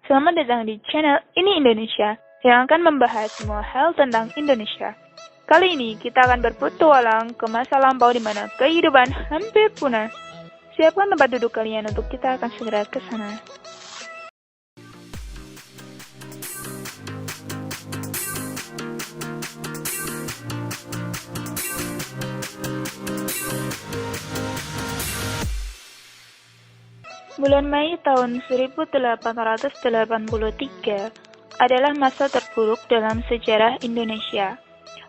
Selamat datang di channel Ini Indonesia yang akan membahas semua hal tentang Indonesia. Kali ini kita akan berpetualang ke masa lampau di mana kehidupan hampir punah. Siapkan tempat duduk kalian untuk kita akan segera ke sana. Bulan Mei tahun 1883 adalah masa terburuk dalam sejarah Indonesia.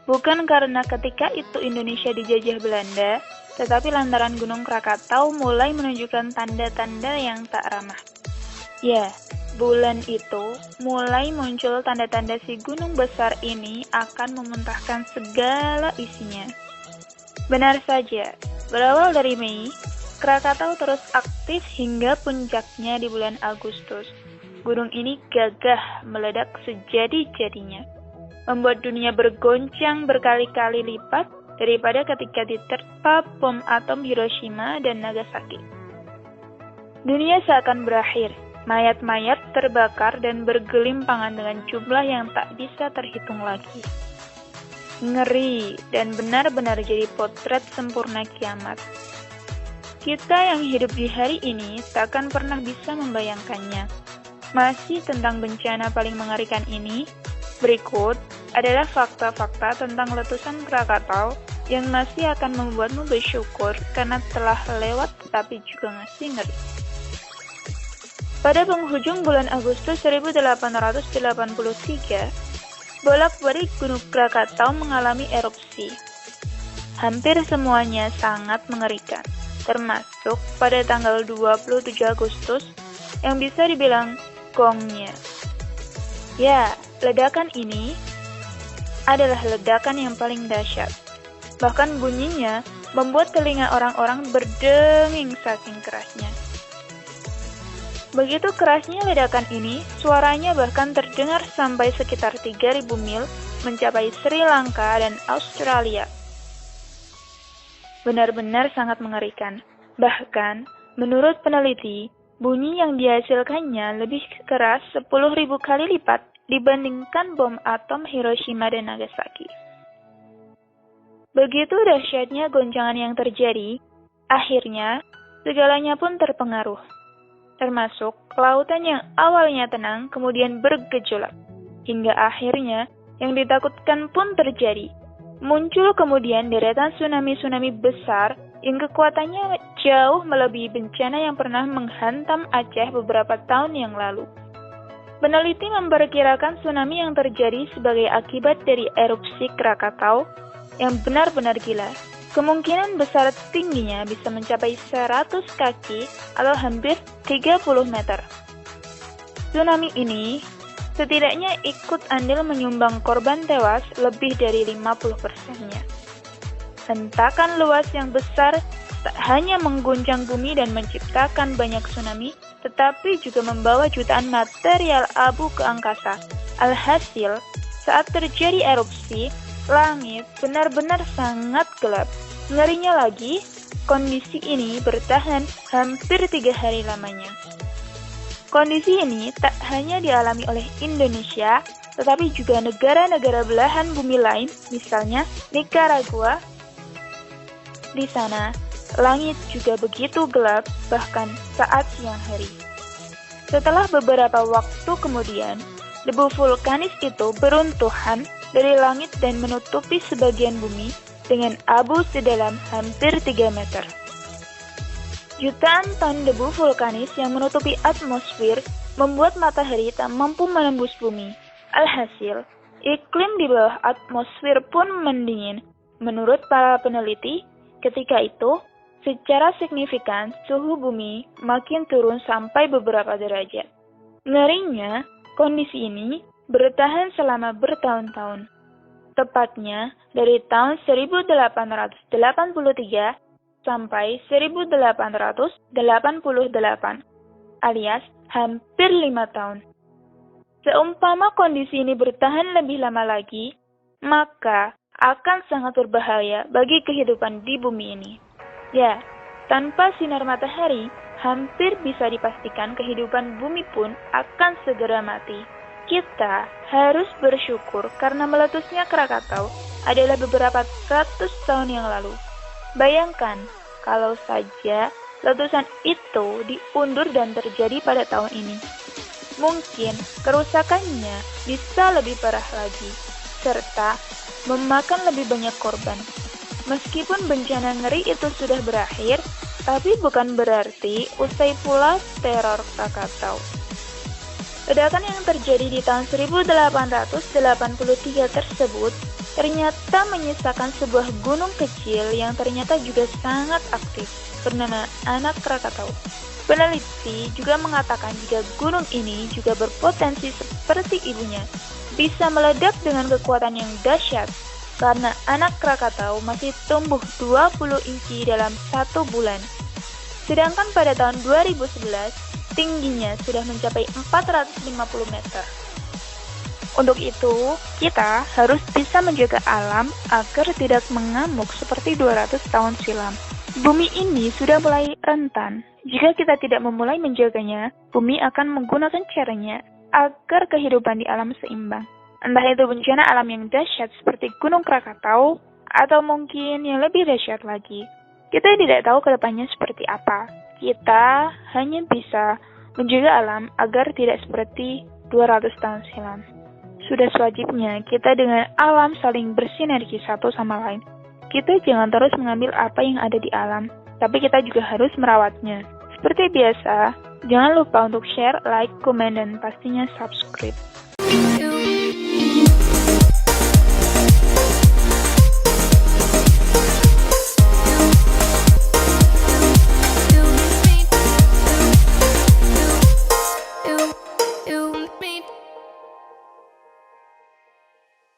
Bukan karena ketika itu Indonesia dijajah Belanda, tetapi lantaran Gunung Krakatau mulai menunjukkan tanda-tanda yang tak ramah. Ya, bulan itu mulai muncul tanda-tanda si gunung besar ini akan memuntahkan segala isinya. Benar saja, berawal dari Mei, Krakatau terus aktif hingga puncaknya di bulan Agustus. Gunung ini gagah meledak sejadi-jadinya, membuat dunia bergoncang berkali-kali lipat daripada ketika diterpa bom atom Hiroshima dan Nagasaki. Dunia seakan berakhir, mayat-mayat terbakar dan bergelimpangan dengan jumlah yang tak bisa terhitung lagi. Ngeri dan benar-benar jadi potret sempurna kiamat. Kita yang hidup di hari ini takkan pernah bisa membayangkannya. Masih tentang bencana paling mengerikan ini, berikut adalah fakta-fakta tentang letusan Krakatau yang masih akan membuatmu bersyukur karena telah lewat tapi juga masih ngeri. Pada penghujung bulan Agustus 1883, bolak-balik Gunung Krakatau mengalami erupsi. Hampir semuanya sangat mengerikan, termasuk pada tanggal 27 Agustus yang bisa dibilang gongnya. Ya, ledakan ini adalah ledakan yang paling dahsyat. Bahkan bunyinya membuat telinga orang-orang berdenging saking kerasnya. Begitu kerasnya ledakan ini, suaranya bahkan terdengar sampai sekitar 3.000 mil mencapai Sri Lanka dan Australia. Benar-benar sangat mengerikan. Bahkan, menurut peneliti, bunyi yang dihasilkannya lebih keras 10.000 kali lipat dibandingkan bom atom Hiroshima dan Nagasaki. Begitu dahsyatnya goncangan yang terjadi, akhirnya segalanya pun terpengaruh. Termasuk lautan yang awalnya tenang kemudian bergejolak. Hingga akhirnya yang ditakutkan pun terjadi. Muncul kemudian deretan tsunami-tsunami besar yang kekuatannya jauh melebihi bencana yang pernah menghantam Aceh beberapa tahun yang lalu. Peneliti memperkirakan tsunami yang terjadi sebagai akibat dari erupsi Krakatau yang benar-benar gila. Kemungkinan besar tingginya bisa mencapai 100 kaki atau hampir 30 meter. Tsunami ini setidaknya ikut andil menyumbang korban tewas lebih dari 50%-nya. Hentakan luas yang besar tak hanya mengguncang bumi dan menciptakan banyak tsunami, tetapi juga membawa jutaan material abu ke angkasa. Alhasil, saat terjadi erupsi, langit benar-benar sangat gelap. Ngerinya lagi, kondisi ini bertahan hampir 3 hari lamanya. Kondisi ini tak hanya dialami oleh Indonesia, tetapi juga negara-negara belahan bumi lain, misalnya Nicaragua. Di sana, langit juga begitu gelap, bahkan saat siang hari. Setelah beberapa waktu kemudian, debu vulkanis itu beruntuhan dari langit dan menutupi sebagian bumi dengan abu sedalam hampir 3 meter. Jutaan ton debu vulkanis yang menutupi atmosfer membuat matahari tak mampu menembus bumi. Alhasil, iklim di bawah atmosfer pun mendingin. Menurut para peneliti, ketika itu, secara signifikan suhu bumi makin turun sampai beberapa derajat. Ngerinya, kondisi ini bertahan selama bertahun-tahun. Tepatnya dari tahun 1883 sampai 1888, alias hampir 5 tahun. Seumpama kondisi ini bertahan lebih lama lagi, maka akan sangat berbahaya bagi kehidupan di bumi ini. Ya, tanpa sinar matahari, hampir bisa dipastikan kehidupan bumi pun akan segera mati. Kita harus bersyukur karena meletusnya Krakatau adalah beberapa ratus tahun yang lalu. Bayangkan kalau saja letusan itu diundur dan terjadi pada tahun ini. Mungkin kerusakannya bisa lebih parah lagi, serta memakan lebih banyak korban. Meskipun bencana ngeri itu sudah berakhir, tapi bukan berarti usai pula teror Krakatau. Ledakan yang terjadi di tahun 1883 tersebut ternyata menyisakan sebuah gunung kecil yang ternyata juga sangat aktif, bernama Anak Krakatau. Peneliti juga mengatakan jika gunung ini juga berpotensi seperti ibunya, bisa meledak dengan kekuatan yang dahsyat, karena Anak Krakatau masih tumbuh 20 inci dalam 1 bulan. Sedangkan pada tahun 2011, tingginya sudah mencapai 450 meter. Untuk itu, kita harus bisa menjaga alam agar tidak mengamuk seperti 200 tahun silam. Bumi ini sudah mulai rentan. Jika kita tidak memulai menjaganya, bumi akan menggunakan caranya agar kehidupan di alam seimbang. Entah itu bencana alam yang dahsyat seperti Gunung Krakatau, atau mungkin yang lebih dahsyat lagi. Kita tidak tahu ke depannya seperti apa. Kita hanya bisa menjaga alam agar tidak seperti 200 tahun silam. Sudah sewajibnya kita dengan alam saling bersinergi satu sama lain. Kita jangan terus mengambil apa yang ada di alam, tapi kita juga harus merawatnya. Seperti biasa, jangan lupa untuk share, like, komen, dan pastinya subscribe.